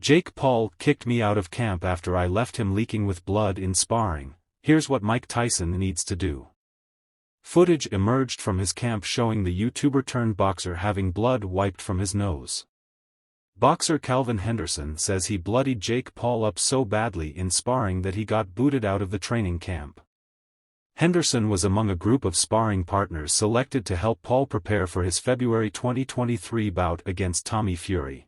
Jake Paul kicked me out of camp after I left him leaking with blood in sparring. Here's what Mike Tyson needs to do. Footage emerged from his camp showing the YouTuber-turned-boxer having blood wiped from his nose. Boxer Calvin Henderson says he bloodied Jake Paul up so badly in sparring that he got booted out of the training camp. Henderson was among a group of sparring partners selected to help Paul prepare for his February 2023 bout against Tommy Fury.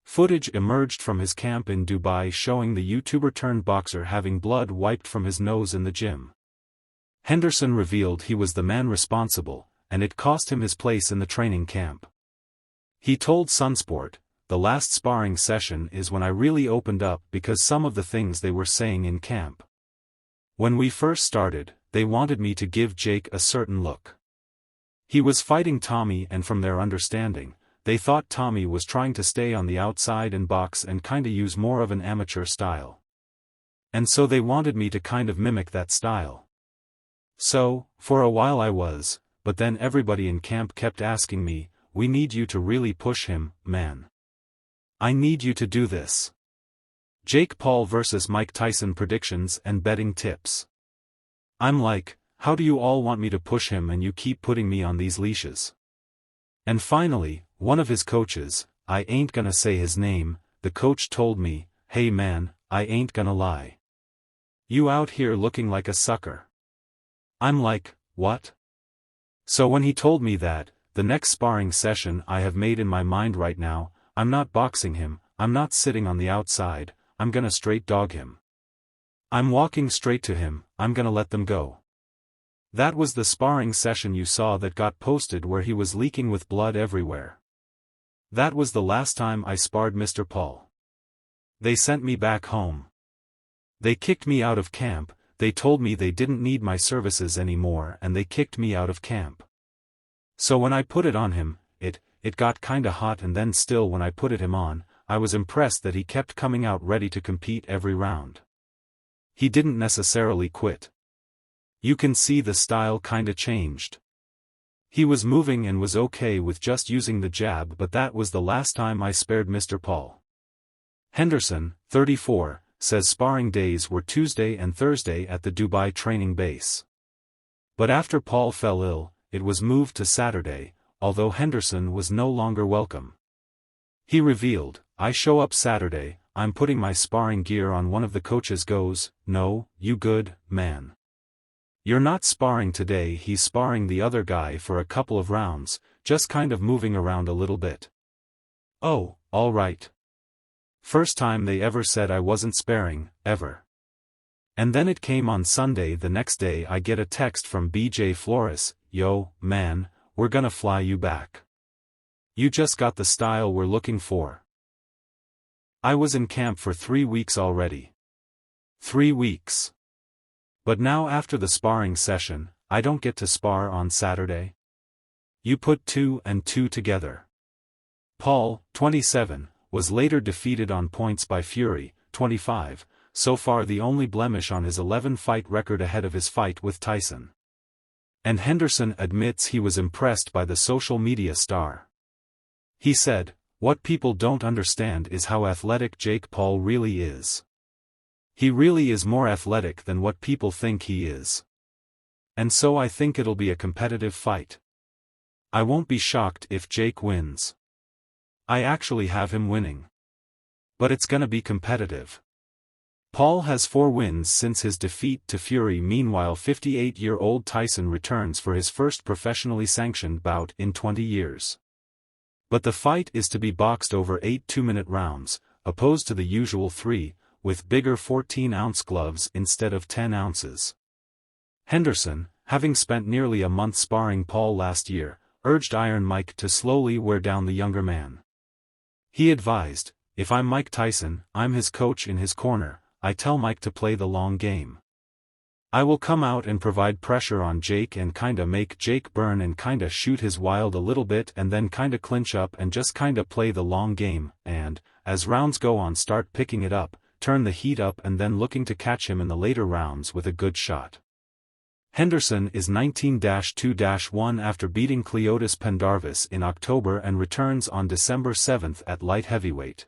Footage emerged from his camp in Dubai showing the YouTuber-turned-boxer having blood wiped from his nose in the gym. Henderson revealed he was the man responsible, and it cost him his place in the training camp. He told Sunsport, "The last sparring session is when I really opened up because some of the things they were saying in camp. When we first started, they wanted me to give Jake a certain look. He was fighting Tommy, and from their understanding, they thought Tommy was trying to stay on the outside and box and kinda use more of an amateur style. And so they wanted me to kind of mimic that style. So, for a while I was, but then everybody in camp kept asking me, 'We need you to really push him, man. I need you to do this.'" Jake Paul vs. Mike Tyson predictions and betting tips. I'm like, how do you all want me to push him and you keep putting me on these leashes? And finally, one of his coaches, I ain't gonna say his name, the coach told me, "Hey man, I ain't gonna lie. You out here looking like a sucker." I'm like, what? So when he told me that, the next sparring session I have made in my mind right now, I'm not boxing him, I'm not sitting on the outside, I'm gonna straight dog him. I'm walking straight to him, I'm gonna let them go. That was the sparring session you saw that got posted where he was leaking with blood everywhere. That was the last time I sparred Mr. Paul. They sent me back home. They kicked me out of camp, they told me they didn't need my services anymore and they kicked me out of camp. So when I put it on him, it got kinda hot, and then still when I put him on, I was impressed that he kept coming out ready to compete every round. He didn't necessarily quit. You can see the style kinda changed. He was moving and was okay with just using the jab, but that was the last time I spared Mr. Paul. Henderson, 34, says sparring days were Tuesday and Thursday at the Dubai training base. But after Paul fell ill, it was moved to Saturday, although Henderson was no longer welcome. He revealed, "I show up Saturday, I'm putting my sparring gear on. One of the coaches goes, 'No, you good, man. You're not sparring today.' He's sparring the other guy for a couple of rounds, just kind of moving around a little bit. Oh, all right. First time they ever said I wasn't sparring, ever. And then it came on Sunday. The next day I get a text from BJ Flores, 'Yo, man, we're gonna fly you back. You just got the style we're looking for.' I was in camp for 3 weeks already. 3 weeks. But now after the sparring session, I don't get to spar on Saturday? You put 2 and 2 together." Paul, 27, was later defeated on points by Fury, 25, so far the only blemish on his 11-fight record ahead of his fight with Tyson. And Henderson admits he was impressed by the social media star. He said, "What people don't understand is how athletic Jake Paul really is. He really is more athletic than what people think he is. And so I think it'll be a competitive fight. I won't be shocked if Jake wins. I actually have him winning. But it's gonna be competitive." Paul has 4 wins since his defeat to Fury. Meanwhile, 58-year-old Tyson returns for his first professionally sanctioned bout in 20 years. But the fight is to be boxed over 8 2-minute rounds, opposed to the usual 3, with bigger 14-ounce gloves instead of 10 ounces. Henderson, having spent nearly a month sparring Paul last year, urged Iron Mike to slowly wear down the younger man. He advised, "If I'm Mike Tyson, I'm his coach in his corner, I tell Mike to play the long game. I will come out and provide pressure on Jake and kinda make Jake burn and kinda shoot his wild a little bit and then kinda clinch up and just kinda play the long game, and, as rounds go on, start picking it up, turn the heat up and then looking to catch him in the later rounds with a good shot." Henderson is 19-2-1 after beating Cleotis Pendarvis in October and returns on December 7 at light heavyweight.